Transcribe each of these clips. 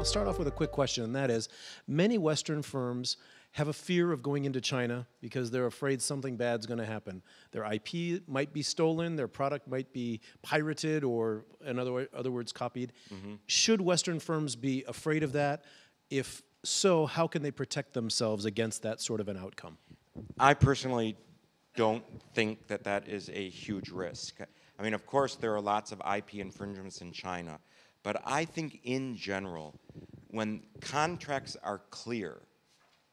I'll start off with a quick question, and that is, many Western firms have a fear of going into China because they're afraid something bad's going to happen. Their IP might be stolen, their product might be pirated, or in other words, copied. Should Western firms be afraid of that? If so, how can they protect themselves against that sort of an outcome? I personally don't think that that is a huge risk. I mean, of course, there are lots of IP infringements in China, but I think in general, when contracts are clear,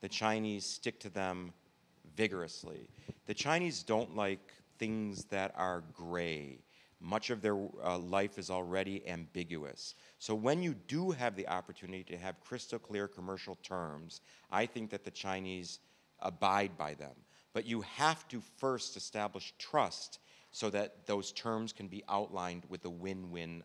the Chinese stick to them vigorously. The Chinese don't like things that are gray. Much of their life is already ambiguous. So when you do have the opportunity to have crystal clear commercial terms, I think that the Chinese abide by them. But you have to first establish trust so that those terms can be outlined with a win-win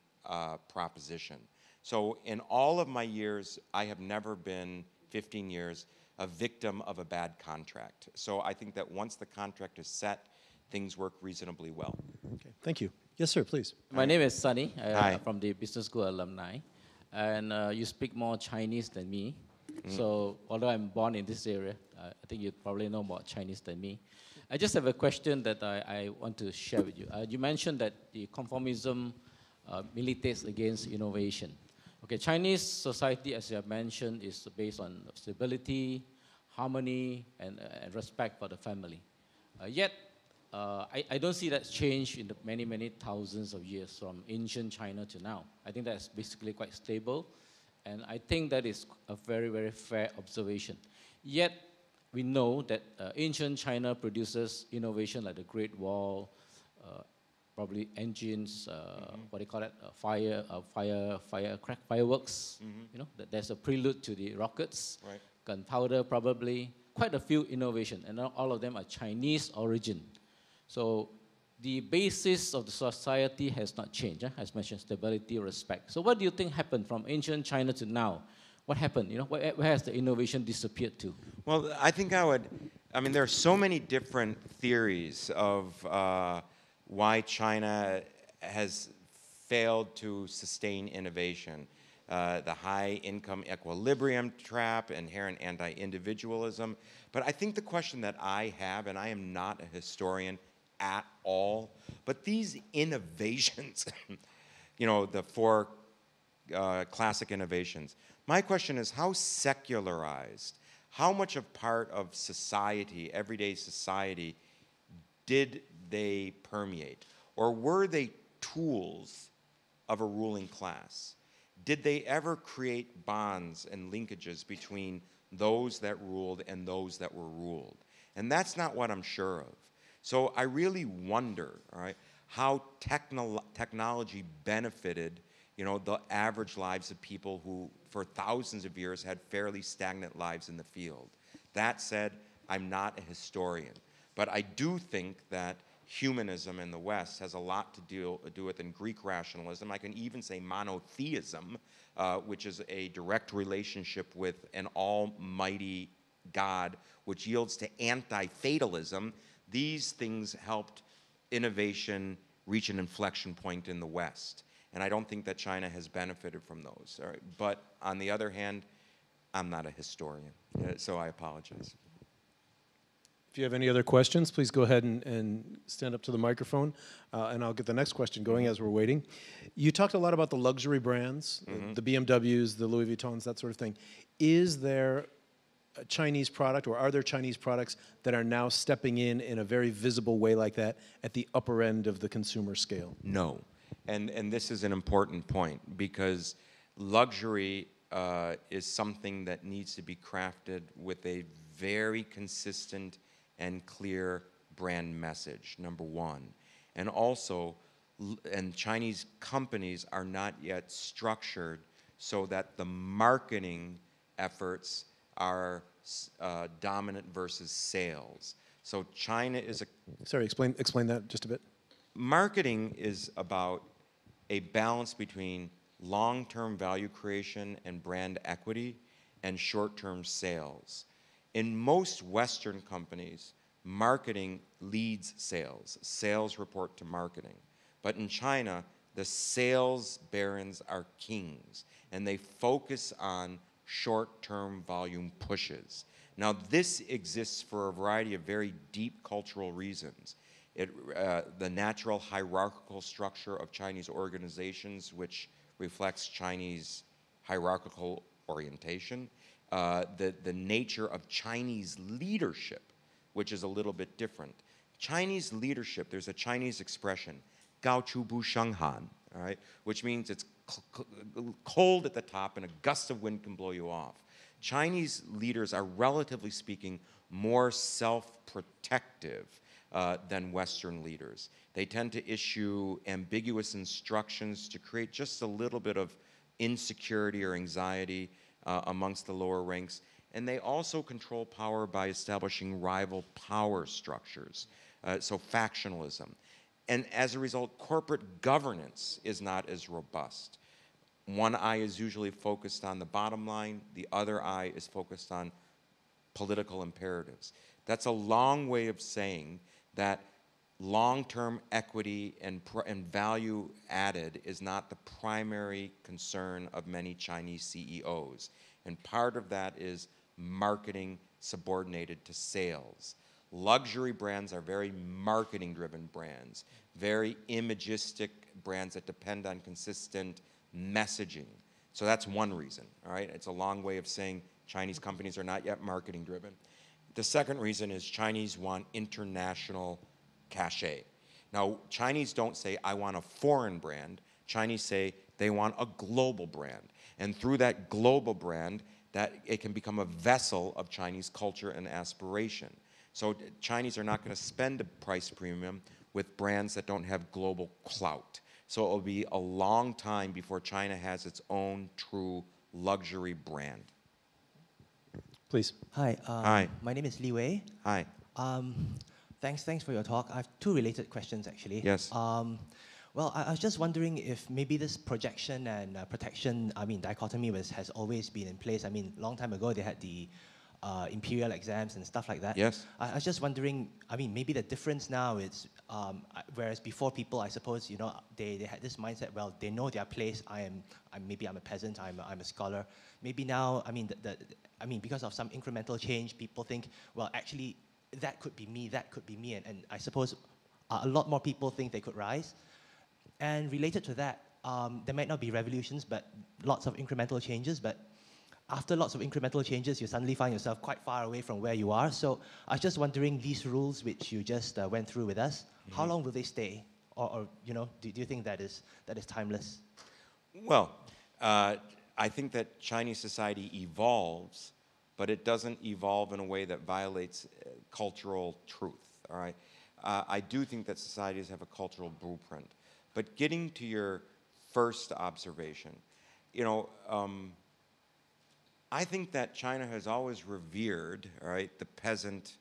proposition. So in all of my years, I have never been, 15 years, a victim of a bad contract. So I think that once the contract is set, things work reasonably well. Okay, thank you. Yes, sir, please. My name is Sunny. Hi. From the Business School alumni. And you speak more Chinese than me. So although I'm born in this area, I think you probably know more Chinese than me. I just have a question that I want to share with you. You mentioned that the conformism militates against innovation. Okay, Chinese society, as you have mentioned, is based on stability, harmony, and respect for the family. Yet, I don't see that change in the many, many thousands of years from ancient China to now. I think that's basically quite stable, and I think that is a very, very fair observation. Yet, we know that ancient China produces innovation like the Great Wall, probably engines, what do you call it, fireworks. You know, there's a prelude to the rockets, Right. gunpowder probably, quite a few innovations, and all of them are Chinese origin. So the basis of the society has not changed, as mentioned, stability, respect. So what do you think happened from ancient China to now? What happened? You know, where has the innovation disappeared to? Well, I think I mean, there are so many different theories of why China has failed to sustain innovation. The high income equilibrium trap, inherent anti-individualism. But I think the question that I have, and I am not a historian at all, but these innovations, you know, the four classic innovations, my question is, how secularized, how much of part of society, everyday society, did they permeate? Or were they tools of a ruling class? Did they ever create bonds and linkages between those that ruled and those that were ruled? And that's not what I'm sure of. So I really wonder, all right, how technology benefited, you know, the average lives of people who, for thousands of years, had fairly stagnant lives in the field. That said, I'm not a historian. But I do think that humanism in the West has a lot to do with in Greek rationalism. I can even say monotheism, which is a direct relationship with an almighty God, which yields to anti-fatalism. These things helped innovation reach an inflection point in the West. And I don't think that China has benefited from those. All right? But on the other hand, I'm not a historian, so I apologize. If you have any other questions, please go ahead and stand up to the microphone, and I'll get the next question going as we're waiting. You talked a lot about the luxury brands, the BMWs, the Louis Vuittons, that sort of thing. Is there a Chinese product, or are there Chinese products that are now stepping in a very visible way like that at the upper end of the consumer scale? No. And this is an important point, because luxury is something that needs to be crafted with a very consistent and clear brand message, number one. And also, and Chinese companies are not yet structured so that the marketing efforts are dominant versus sales. So China is a... Sorry, explain that just a bit. Marketing is about a balance between long-term value creation and brand equity and short-term sales. In most Western companies, marketing leads sales. Sales report to marketing. But in China, the sales barons are kings. and they focus on short-term volume pushes. Now, this exists for a variety of very deep cultural reasons. The natural hierarchical structure of Chinese organizations, which reflects Chinese hierarchical orientation, the nature of Chinese leadership, which is a little bit different. Chinese leadership, there's a Chinese expression, Gao Chu Bu Sheng Han, all right, which means it's cold at the top and a gust of wind can blow you off. Chinese leaders are, relatively speaking, more self-protective than Western leaders. They tend to issue ambiguous instructions to create just a little bit of insecurity or anxiety amongst the lower ranks. And they also control power by establishing rival power structures, so factionalism. And as a result, corporate governance is not as robust. One eye is usually focused on the bottom line, the other eye is focused on political imperatives. That's a long way of saying that long-term equity and value added is not the primary concern of many Chinese CEOs. And part of that is marketing subordinated to sales. Luxury brands are very marketing-driven brands, very imagistic brands that depend on consistent messaging. So that's one reason, all right? It's a long way of saying Chinese companies are not yet marketing-driven. The second reason is Chinese want international cachet. Now, Chinese don't say, I want a foreign brand. Chinese say they want a global brand. And through that global brand, that it can become a vessel of Chinese culture and aspiration. So Chinese are not going to spend a price premium with brands that don't have global clout. So it will be a long time before China has its own true luxury brand. Please. Hi. Hi. My name is Li Wei. Hi. Thanks for your talk. I have two related questions, actually. Yes. Well, I was just wondering if maybe this projection and protection, dichotomy has always been in place. Long time ago, they had the imperial exams and stuff like that. Yes. I was just wondering, maybe the difference now is, whereas before people, I suppose, they had this mindset, well, they know their place. Maybe I'm a peasant, I'm a scholar. Maybe now, because of some incremental change, people think, well, actually, that could be me, and I suppose a lot more people think they could rise. And related to that, there might not be revolutions, but lots of incremental changes, but after lots of incremental changes, you suddenly find yourself quite far away from where you are. So I was just wondering, these rules which you just went through with us, how long will they stay? Or do you think that is timeless? Well, I think that Chinese society evolves, but it doesn't evolve in a way that violates cultural truth, all right? I do think that societies have a cultural blueprint. But getting to your first observation, I think that China has always revered, all right, the peasant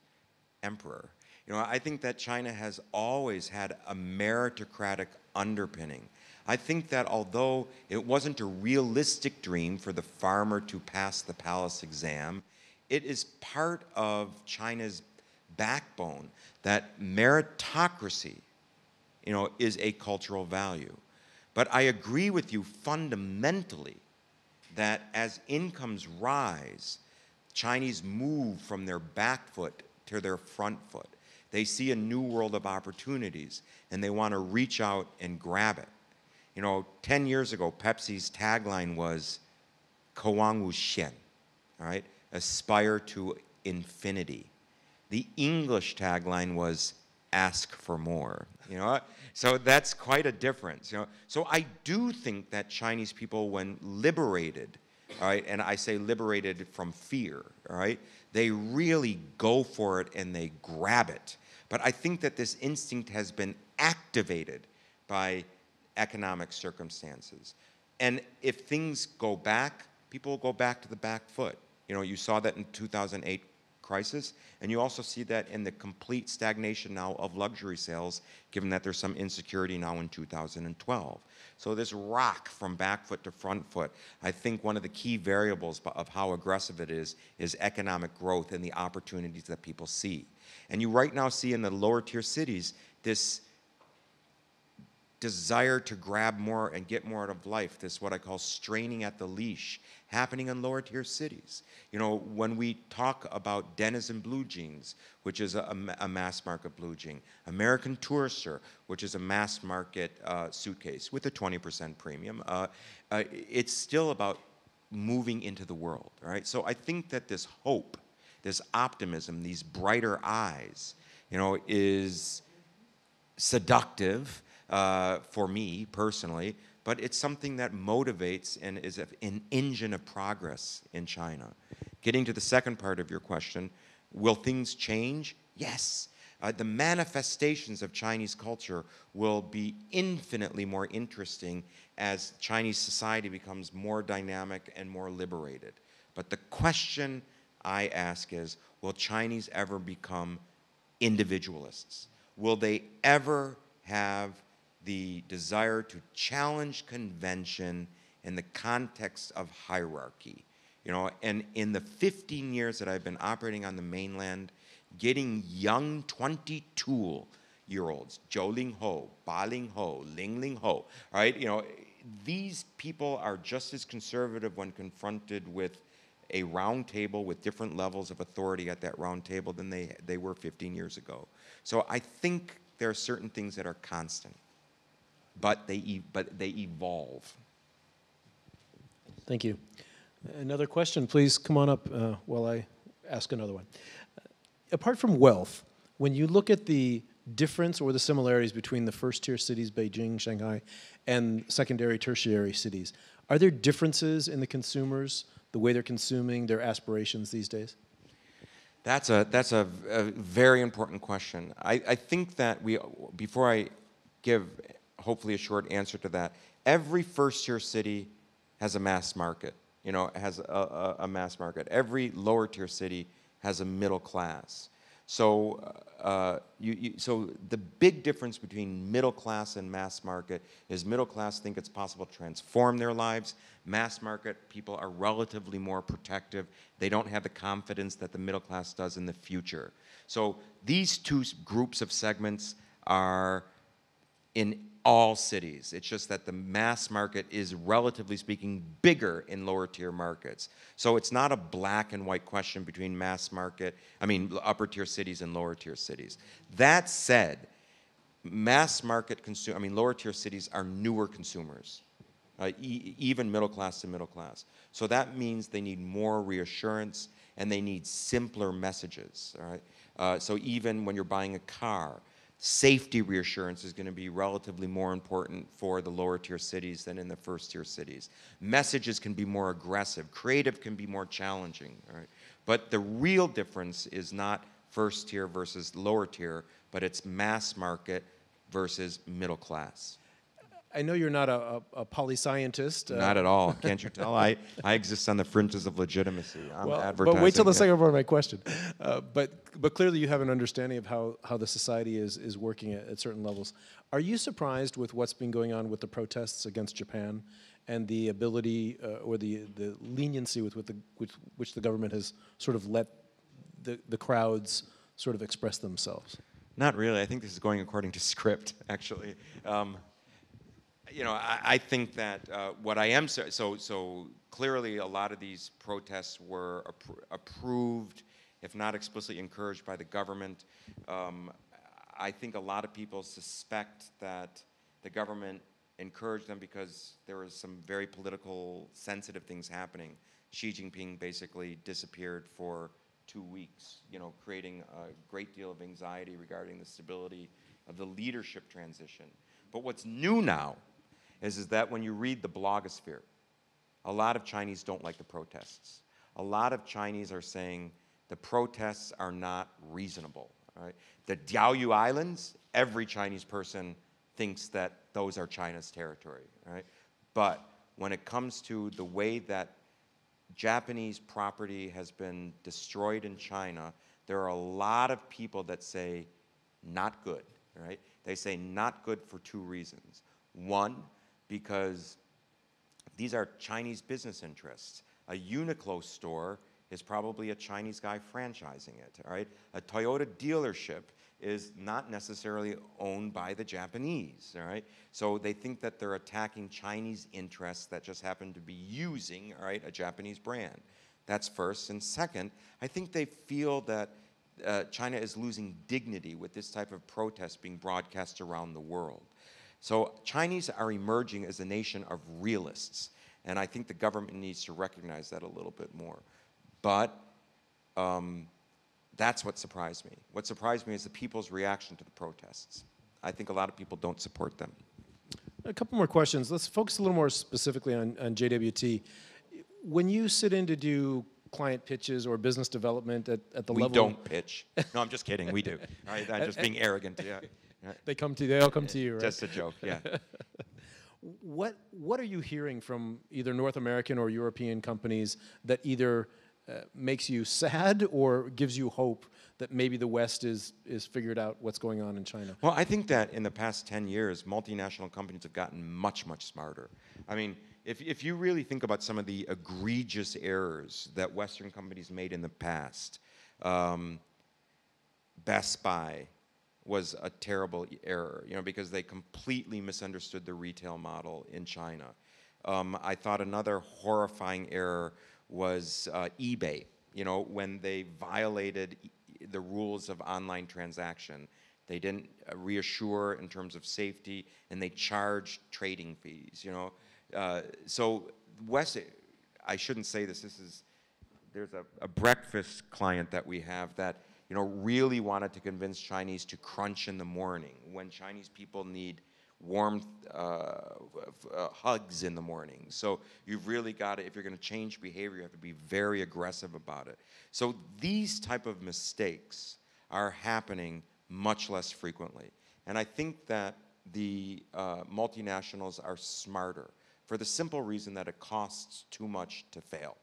emperor. I think that China has always had a meritocratic underpinning. I think that although it wasn't a realistic dream for the farmer to pass the palace exam, it is part of China's backbone that meritocracy, is a cultural value. But I agree with you fundamentally that as incomes rise, Chinese move from their back foot to their front foot. They see a new world of opportunities, and they want to reach out and grab it. 10 years ago, Pepsi's tagline was, 渴望无限, all right? Aspire to infinity. The English tagline was, ask for more. So that's quite a difference. So I do think that Chinese people, when liberated, all right, and I say liberated from fear, all right, they really go for it and they grab it. But I think that this instinct has been activated by economic circumstances. And if things go back, people will go back to the back foot. You saw that in 2008 crisis, and you also see that in the complete stagnation now of luxury sales, given that there's some insecurity now in 2012. So this rock from back foot to front foot, I think one of the key variables of how aggressive it is economic growth and the opportunities that people see. And you right now see in the lower tier cities this desire to grab more and get more out of life, this what I call straining at the leash, happening in lower tier cities. You know, when we talk about Denizen blue jeans, which is a mass market blue jean, American Tourister, which is a mass market suitcase with a 20% premium, it's still about moving into the world, right? So I think that this hope, this optimism, these brighter eyes, you know, is seductive for me personally, but it's something that motivates and is an engine of progress in China. Getting to the second part of your question, will things change? Yes. The manifestations of Chinese culture will be infinitely more interesting as Chinese society becomes more dynamic and more liberated. But the question I ask is, will Chinese ever become individualists? Will they ever have the desire to challenge convention in the context of hierarchy? You know, and in the 15 years that I've been operating on the mainland, getting young 22-year-olds, Zhou Ling Ho, Ba Ling Ho, Ling Ling Ho, right? You know, these people are just as conservative when confronted with a round table with different levels of authority at that round table than they were 15 years ago. So I think there are certain things that are constant, but they evolve. Thank you. Another question, please come on up while I ask another one. Apart from wealth, when you look at the difference or the similarities between the first-tier cities, Beijing, Shanghai, and secondary, tertiary cities, are there differences in the consumers, the way they're consuming, their aspirations these days? That's a very important question. I think that before I give hopefully a short answer to that, every first-tier city has a mass market, you know, has a mass market. Every lower-tier city has a middle class. So, so the big difference between middle class and mass market is middle class think it's possible to transform their lives. Mass market people are relatively more protective. They don't have the confidence that the middle class does in the future. So these two groups of segments are in all cities. It's just that the mass market is, relatively speaking, bigger in lower tier markets. So it's not a black and white question between upper tier cities and lower tier cities. That said, lower tier cities are newer consumers, even middle class to middle class. So that means they need more reassurance and they need simpler messages, all right? So even when you're buying a car, safety reassurance is going to be relatively more important for the lower tier cities than in the first tier cities. Messages can be more aggressive. Creative can be more challenging. Right? But the real difference is not first tier versus lower tier, but it's mass market versus middle class. I know you're not a poli-scientist. Not at all. Can't you tell? I exist on the fringes of legitimacy. I'm advertising. But wait till the second part of my question. But clearly you have an understanding of how the society is working at certain levels. Are you surprised with what's been going on with the protests against Japan and the ability or the leniency with which the government has sort of let the crowds sort of express themselves? Not really. I think this is going according to script, actually. You know, I think that what I am so clearly a lot of these protests were approved, if not explicitly encouraged by the government. I think a lot of people suspect that the government encouraged them because there was some very political, sensitive things happening. Xi Jinping basically disappeared for 2 weeks, you know, creating a great deal of anxiety regarding the stability of the leadership transition. But what's new now is that when you read the blogosphere, a lot of Chinese don't like the protests. A lot of Chinese are saying the protests are not reasonable. Right? The Diaoyu Islands, every Chinese person thinks that those are China's territory. Right? But when it comes to the way that Japanese property has been destroyed in China, there are a lot of people that say not good. Right? They say not good for 2 reasons. One, because these are Chinese business interests. A Uniqlo store is probably a Chinese guy franchising it, all right? A Toyota dealership is not necessarily owned by the Japanese, all right? So they think that they're attacking Chinese interests that just happen to be using, all right, a Japanese brand. That's first. And second, I think they feel that China is losing dignity with this type of protest being broadcast around the world. So Chinese are emerging as a nation of realists, and I think the government needs to recognize that a little bit more. But that's what surprised me. What surprised me is the people's reaction to the protests. I think a lot of people don't support them. A couple more questions. Let's focus a little more specifically on JWT. When you sit in to do client pitches or business development at the level... We don't pitch. No, I'm just kidding. We do. Right? I'm just being arrogant. Yeah. They come to you. They all come to you, right? Just a joke, yeah. What are you hearing from either North American or European companies that either makes you sad or gives you hope that maybe the West is figured out what's going on in China? Well, I think that in the past 10 years, multinational companies have gotten much, much smarter. I mean, if you really think about some of the egregious errors that Western companies made in the past, Best Buy was a terrible error, you know, because they completely misunderstood the retail model in China. I thought another horrifying error was eBay, you know, when they violated the rules of online transaction. They didn't reassure in terms of safety, and they charged trading fees, you know. So I shouldn't say this, there's a breakfast client that we have that, you know, really wanted to convince Chinese to crunch in the morning when Chinese people need warm hugs in the morning. So you've really got to, if you're going to change behavior, you have to be very aggressive about it. So these type of mistakes are happening much less frequently. And I think that the multinationals are smarter for the simple reason that it costs too much to fail.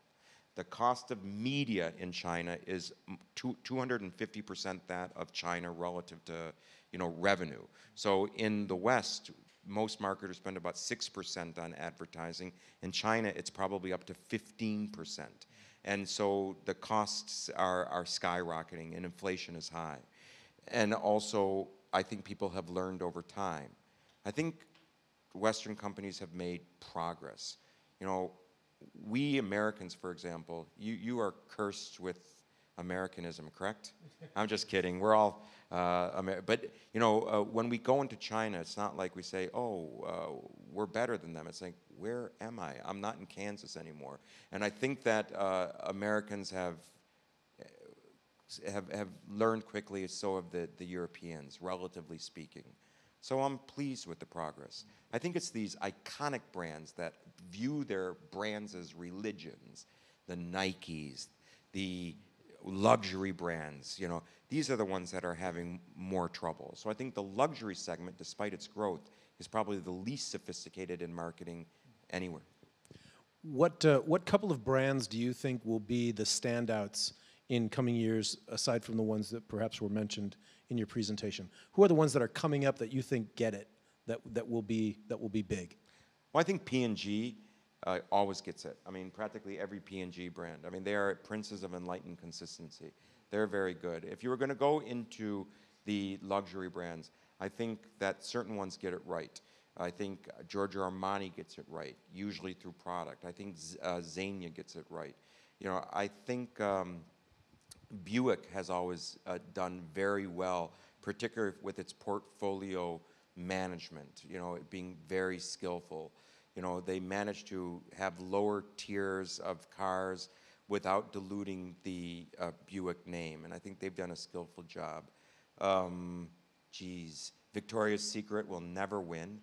The cost of media in China is 250% that of China relative to, you know, revenue. So in the West, most marketers spend about 6% on advertising. In China, it's probably up to 15%. And so the costs are skyrocketing and inflation is high. And also, I think people have learned over time. I think Western companies have made progress. You know, we Americans, for example, you are cursed with Americanism, correct? I'm just kidding. We're all, but you know, when we go into China, it's not like we say, oh, we're better than them. It's like, where am I? I'm not in Kansas anymore. And I think that Americans have learned quickly, so have the Europeans, relatively speaking. So I'm pleased with the progress. I think it's these iconic brands that view their brands as religions, the Nikes, the luxury brands, you know, these are the ones that are having more trouble. So I think the luxury segment, despite its growth, is probably the least sophisticated in marketing anywhere. What couple of brands do you think will be the standouts in coming years, aside from the ones that perhaps were mentioned in your presentation? Who are the ones that are coming up that you think get it, that will be big? Well, I think P&G always gets it. I mean, practically every P&G brand. I mean, they are princes of enlightened consistency. They're very good. If you were going to go into the luxury brands, I think that certain ones get it right. I think Giorgio Armani gets it right, usually through product. I think Zegna gets it right. You know, I think Buick has always done very well, particularly with its portfolio management, you know, being very skillful. You know, they managed to have lower tiers of cars without diluting the Buick name, and I think they've done a skillful job. Victoria's Secret will never win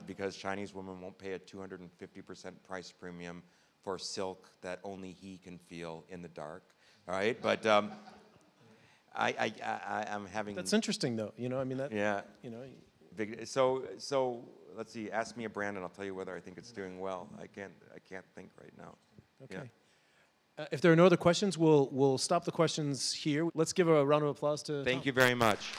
because Chinese women won't pay a 250% price premium for silk that only he can feel in the dark. All right, but I'm having. That's interesting, though. You know, I mean that. Yeah. You know. So let's see. Ask me a brand, and I'll tell you whether I think it's doing well. I can't think right now. Okay. Yeah. If there are no other questions, we'll stop the questions here. Let's give a round of applause to. Thank you very much.